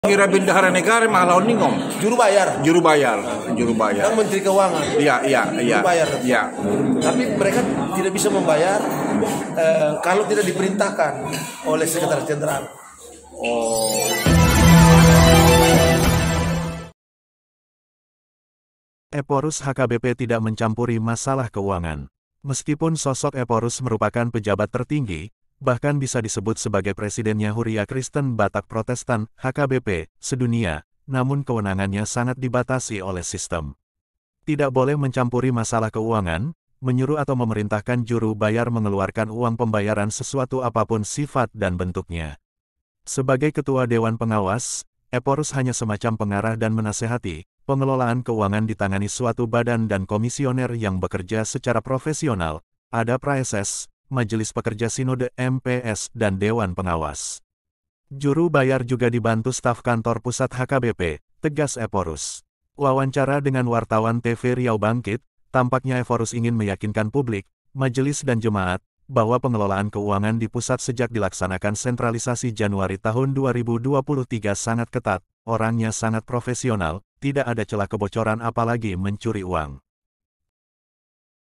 Kira bendahara negara malah ningom. Juru bayar. Dan Menteri Keuangan. Iya. Juru bayar. Iya. Tapi mereka tidak bisa membayar kalau tidak diperintahkan oleh Sekretaris Jenderal. Oh. Eporus HKBP tidak mencampuri masalah keuangan. Meskipun sosok Eporus merupakan pejabat tertinggi, bahkan bisa disebut sebagai presidennya Huria Kristen Batak Protestan, HKBP, sedunia, namun kewenangannya sangat dibatasi oleh sistem. Tidak boleh mencampuri masalah keuangan, menyuruh atau memerintahkan juru bayar mengeluarkan uang pembayaran sesuatu apapun sifat dan bentuknya. Sebagai ketua Dewan Pengawas, Eporus hanya semacam pengarah dan menasehati, pengelolaan keuangan ditangani suatu badan dan komisioner yang bekerja secara profesional, ada Praeses, Majelis Pekerja Sinode MPS, dan Dewan Pengawas. Juru bayar juga dibantu staf kantor pusat HKBP, tegas Eporus. Wawancara dengan wartawan TV Riau Bangkit, tampaknya Eporus ingin meyakinkan publik, majelis dan jemaat, bahwa pengelolaan keuangan di pusat sejak dilaksanakan sentralisasi Januari tahun 2023 sangat ketat, orangnya sangat profesional, tidak ada celah kebocoran apalagi mencuri uang.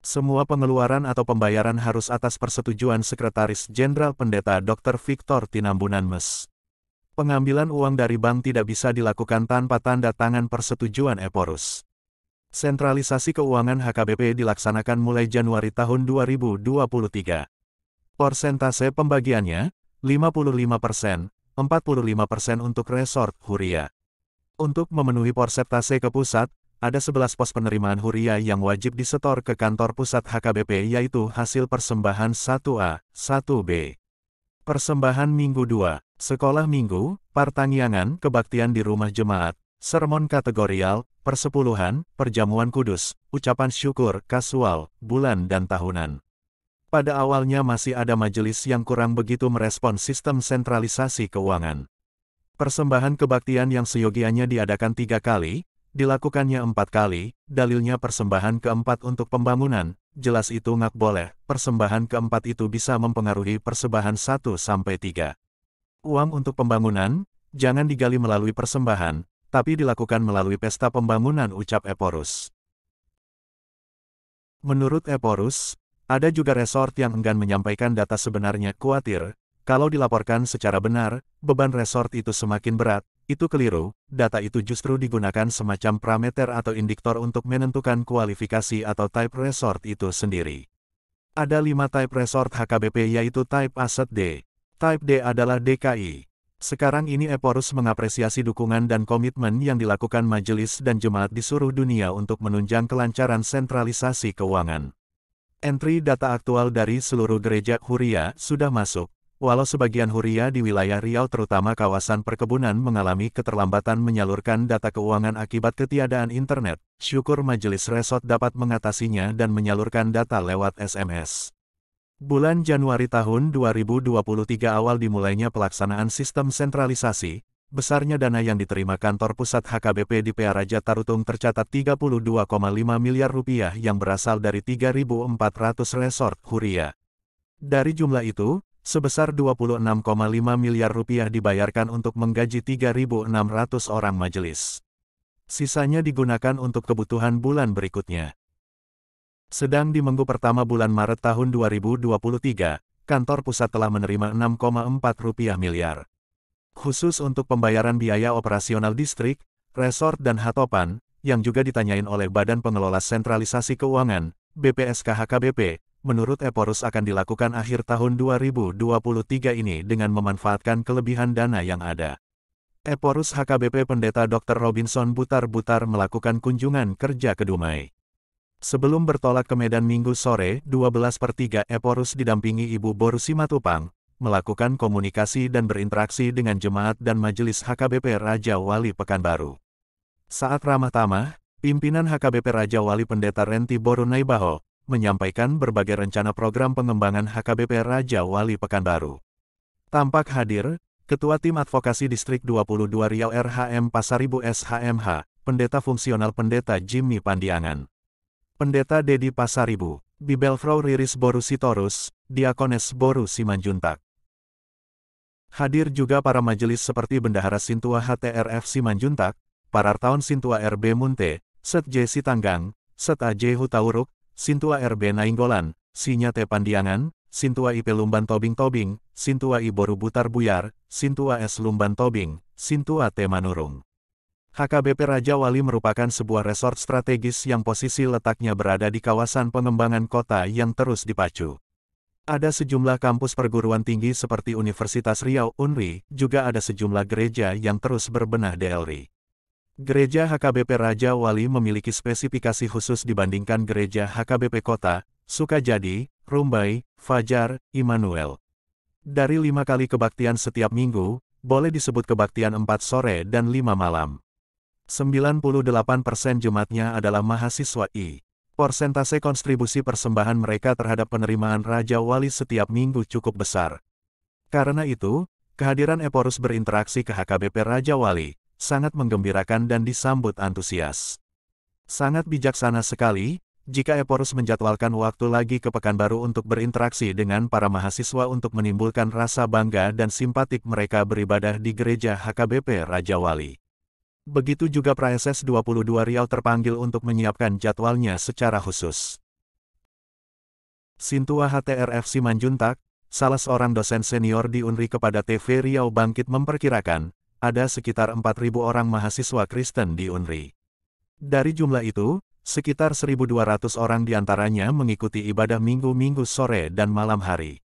Semua pengeluaran atau pembayaran harus atas persetujuan Sekretaris Jenderal Pendeta Dr. Victor Tinambunan Mes. Pengambilan uang dari bank tidak bisa dilakukan tanpa tanda tangan persetujuan Eporus. Sentralisasi keuangan HKBP dilaksanakan mulai Januari tahun 2023. Persentase pembagiannya, 55%, 45% untuk resort Huria. Untuk memenuhi persentase ke pusat, ada 11 pos penerimaan Huria yang wajib disetor ke kantor pusat HKBP yaitu hasil persembahan 1A, 1B. Persembahan Minggu 2, Sekolah Minggu, Partangyangan, Kebaktian di Rumah Jemaat, Sermon Kategorial, Persepuluhan, Perjamuan Kudus, Ucapan Syukur, Kasual, Bulan dan Tahunan. Pada awalnya masih ada majelis yang kurang begitu merespon sistem sentralisasi keuangan. Persembahan kebaktian yang seyogianya diadakan 3 kali, dilakukannya 4 kali, dalilnya persembahan keempat untuk pembangunan, jelas itu ngak boleh, persembahan keempat itu bisa mempengaruhi persembahan 1-3. Uang untuk pembangunan, jangan digali melalui persembahan, tapi dilakukan melalui pesta pembangunan, ucap Eporus. Menurut Eporus, ada juga resort yang enggan menyampaikan data sebenarnya, khawatir, kalau dilaporkan secara benar, beban resort itu semakin berat. Itu keliru, data itu justru digunakan semacam parameter atau indikator untuk menentukan kualifikasi atau type resort itu sendiri. Ada 5 type resort HKBP yaitu type Aset D. Type D adalah DKI. Sekarang ini Eporus mengapresiasi dukungan dan komitmen yang dilakukan majelis dan jemaat di seluruh dunia untuk menunjang kelancaran sentralisasi keuangan. Entry data aktual dari seluruh gereja Huria sudah masuk. Walau sebagian Huria di wilayah Riau terutama kawasan perkebunan mengalami keterlambatan menyalurkan data keuangan akibat ketiadaan internet, syukur majelis resort dapat mengatasinya dan menyalurkan data lewat SMS. Bulan Januari tahun 2023 awal dimulainya pelaksanaan sistem sentralisasi, besarnya dana yang diterima kantor pusat HKBP di PA Raja Tarutung tercatat 32,5 miliar rupiah yang berasal dari 3.400 resort Huria. Dari jumlah itu, sebesar 26,5 miliar rupiah dibayarkan untuk menggaji 3.600 orang majelis. Sisanya digunakan untuk kebutuhan bulan berikutnya. Sedang di minggu pertama bulan Maret tahun 2023, kantor pusat telah menerima 6,4 miliar. Khusus untuk pembayaran biaya operasional distrik, resort dan hatopan, yang juga ditanyain oleh Badan Pengelola Sentralisasi Keuangan, BPSK HKBP, menurut Eporus akan dilakukan akhir tahun 2023 ini dengan memanfaatkan kelebihan dana yang ada. Eporus HKBP Pendeta Dr. Robinson Butar-Butar melakukan kunjungan kerja ke Dumai. Sebelum bertolak ke Medan Minggu sore, 12/3 Eporus didampingi Ibu Boru Simatupang, melakukan komunikasi dan berinteraksi dengan jemaat dan majelis HKBP Raja Wali Pekanbaru. Saat ramah tamah, pimpinan HKBP Raja Wali Pendeta Renti Boru Naibaho, menyampaikan berbagai rencana program pengembangan HKBP Raja Wali Pekanbaru. Tampak hadir, Ketua Tim Advokasi Distrik 22 Riau RHM Pasaribu SHMH, Pendeta Fungsional Pendeta Jimmy Pandiangan, Pendeta Dedi Pasaribu, Bibelfrau Riris Boru Sitorus, Diakones Boru Simanjuntak. Hadir juga para majelis seperti Bendahara Sintua HTRF Simanjuntak, Parartaon Sintua RB Munte, Set J Sitanggang, Set AJ Hutauruk, Sintua RB Nainggolan, Sinya T Pandiangan, Sintua IP Lumban Tobing Tobing, Sintua I Boru Butar Buyar, Sintua S Lumban Tobing, Sintua T Manurung. HKBP Raja Wali merupakan sebuah resort strategis yang posisi letaknya berada di kawasan pengembangan kota yang terus dipacu. Ada sejumlah kampus perguruan tinggi seperti Universitas Riau (UNRI), juga ada sejumlah gereja yang terus berbenah DLRI. Gereja HKBP Raja Wali memiliki spesifikasi khusus dibandingkan gereja HKBP Kota, Sukajadi, Rumbai, Fajar, Immanuel. Dari 5 kali kebaktian setiap minggu, boleh disebut kebaktian 4 sore dan 5 malam. 98% jemaatnya adalah mahasiswa I. Persentase kontribusi persembahan mereka terhadap penerimaan Raja Wali setiap minggu cukup besar. Karena itu, kehadiran Eporus berinteraksi ke HKBP Raja Wali, sangat menggembirakan dan disambut antusias. Sangat bijaksana sekali, jika Eporus menjadwalkan waktu lagi ke Pekanbaru untuk berinteraksi dengan para mahasiswa untuk menimbulkan rasa bangga dan simpatik mereka beribadah di gereja HKBP Raja Wali. Begitu juga PraSS 22 Riau terpanggil untuk menyiapkan jadwalnya secara khusus. Sintua HTRF Simanjuntak, salah seorang dosen senior di UNRI kepada TV Riau Bangkit memperkirakan, ada sekitar 4.000 orang mahasiswa Kristen di UNRI. Dari jumlah itu, sekitar 1.200 orang diantaranya mengikuti ibadah minggu-minggu sore dan malam hari.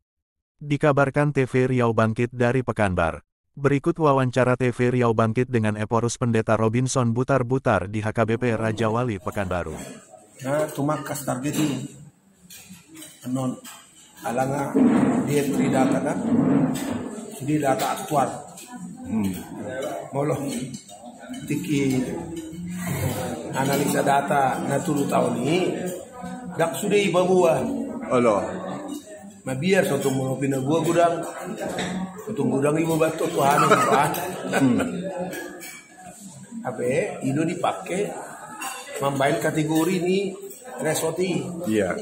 Dikabarkan TV Riau Bangkit dari Pekanbar. Berikut wawancara TV Riau Bangkit dengan Eporus Pendeta Robinson Butar-Butar di HKBP Raja Wali Pekanbaru. Nah, tumakas target ini. Non alanga di entry data kan. Di data aktual. Molo tiki analisa data na tulu tahun ini dak sudah ibabuan. Alo. Mabiar suatu mau pindah gua gudang. Untuk gudang ibu batu Tuhan apa itu dipakai membain kategori ini resoti. Iya.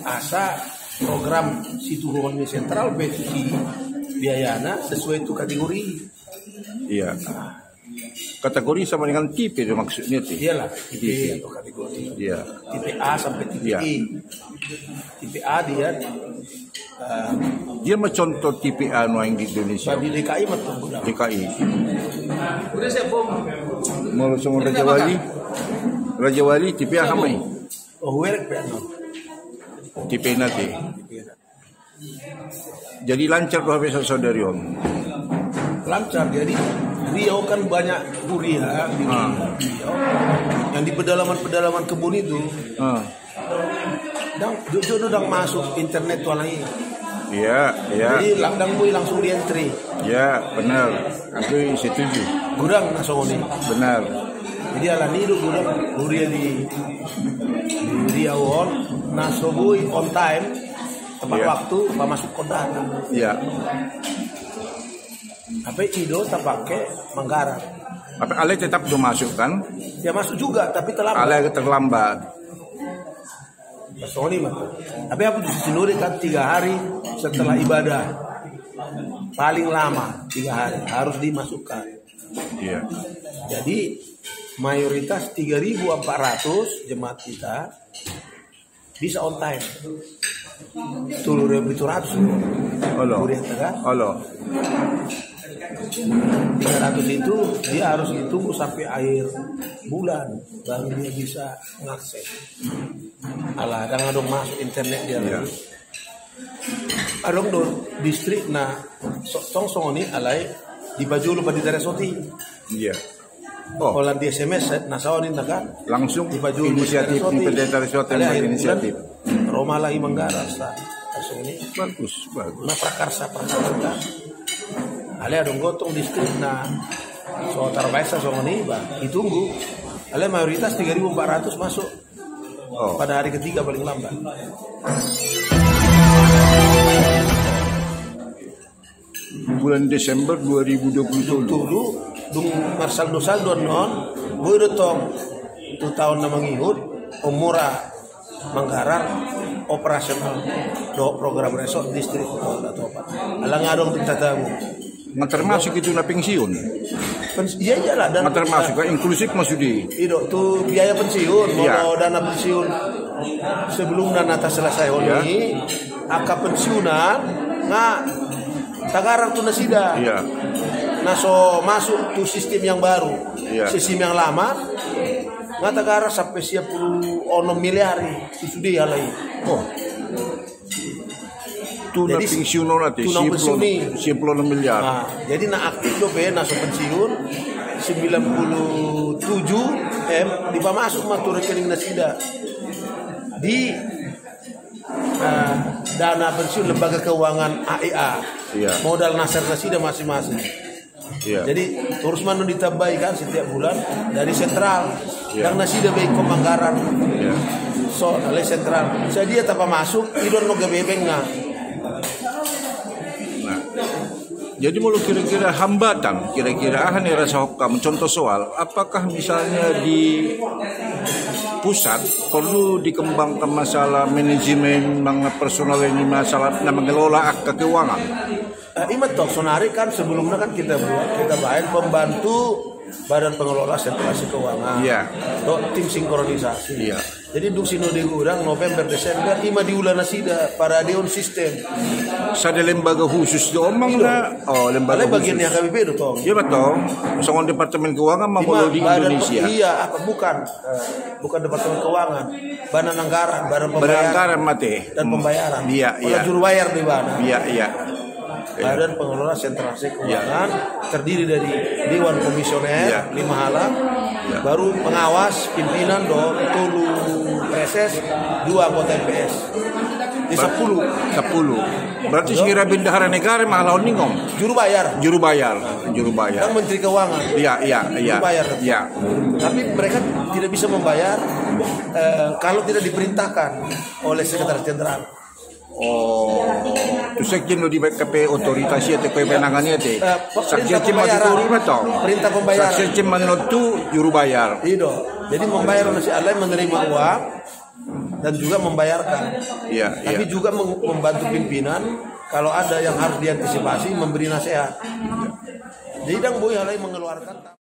Asa program situ Honi Sentral betusi biayana sesuai itu kategori. Iya. Kategori sama dengan tipe itu maksudnya tuh. Iyalah, tipe atau kategori. Iya. Tipe A sampai tipe E. Tipe A dia dia mencontoh tipe A yang di Indonesia. di DKI betul. DKI. Udah saya bom. Mau sama Raja Wali. Raja Wali tipe A hamai. Oh, werek peano. Tipe nanti. Jadi lancar tuh habis saudari om. Lancar jadi Riau kan banyak kuliah di Riau. Yang di pedalaman kebun itu. Dan jodoh dang masuk internet tuan lagi. Iya, iya. Jadi langdang boy langsung di entry. Ya, benar. Aku setuju. Gudang nasoni. Benar. Jadi ala nidu gudang kuliah di Riau on nasoboy on time tepat waktu masuk kota. Iya. Apa itu tak pakai Manggarai. Apa Ale tetap belum masuk kan? Ya masuk juga tapi terlambat. Ale terlambat. Sony mah. Tapi aku di Sinuri kan 3 hari setelah ibadah. Paling lama 3 hari harus dimasukkan. Iya. Jadi mayoritas 3.400 jemaat kita bisa on time. 3.700. Halo. Halo. 300 itu dia harus ditunggu sampai akhir bulan baru dia bisa mengakses. Alah, adong masuk internet dia lagi. Adong do distrik na song ini alai di baju lupa di daerah soti. Iya. Oh, kalau di SMS nasawanin naga langsung di baju inisiatif di daerah soti inisiatif. Roma lagi Manggarai langsung ini bagus. Nah prakarsa. Ale adong gotong distrik na so terbaisa so ini ditunggu. Ale mayoritas 3.400 masuk. Pada hari ketiga paling lambat. Bulan Desember 2020 dulu dung Marcel Dosal don non boy dotong 2 tahun na mangihut umura Manggarai operasional do program resort distrik Kota Topat. Alang adong tatamu. Termasuk itu na pensiun. Iya iyalah dan Termasuk inklusif maksudnya. Itu tuh biaya pensiun, Iya. mau dana pensiun sebelum dana tas selesai ini, angka pensiunan nggak tagarang tuh nasida. Iya. Nah so masuk tuh sistem yang baru, Iya. sistem yang lama nggak tagarang sampai 10 miliar itu dia lagi. Oh. Tu na Jadi, pensiun nanti tu na pensiuni. 10 miliar. Nah, jadi na aktif do be na so pensiun 97 di masuk matu rekening nasida di dana pensiun lembaga keuangan AEA. Iya. Modal nasar nasida masing-masing. Iya. Jadi terus mana ditambahi kan setiap bulan dari sentral. Iya. Dan nasida baik pemanggaran. Iya. So, dari sentral. Saya dia tanpa masuk, idon no gabebeng na. Nah, jadi mau kira-kira hambatan, kira-kira ahani rasa hokam. Contoh soal, apakah misalnya di pusat perlu dikembangkan masalah manajemen, personal ini masalah mengelola keuangan? Imat toh sonari kan sebelumnya kan kita bayar pembantu Badan Pengelola Sentrasi Keuangan. Iya. Tim sinkronisasi. Iya. Jadi duk sino di gudang November Desember ima di ulah nasida para deon sistem. Ada lembaga khusus di omang na. Oh, lembaga Balai bagian khusus. yang KBP itu toh. Iya betul. Soal Departemen Keuangan mau di Indonesia. Iya, apa bukan? Bukan Departemen Keuangan. Badan Anggaran, Badan Pembayaran. Berangkaran mati. Dan pembayaran. Iya, iya. Juru bayar di mana? Iya, iya. Badan Pengelola Sentrasi Keuangan terdiri dari Dewan Komisioner Ya. 5 halang, baru pengawas pimpinan do tulu PSS 2 anggota MPS. Di 10 Berarti sekira bendahara negara malah ningom. juru bayar Juru bayar. dan Menteri Keuangan. Iya, iya, iya. Juru bayar. Iya. Tapi mereka tidak bisa membayar kalau tidak diperintahkan oleh Sekretaris Jenderal. Oh, tu sekjen lo di KP otoritas ya te kewenangannya te. Perintah Sekjen pembayaran. betul. Perintah pembayaran. Sekjen menotu juru bayar. Iya. Jadi membayar nasi alai menerima uang dan juga membayarkan. Iya, Tapi iya. juga membantu pimpinan kalau ada yang harus diantisipasi memberi nasihat. Jadi dang boy alai mengeluarkan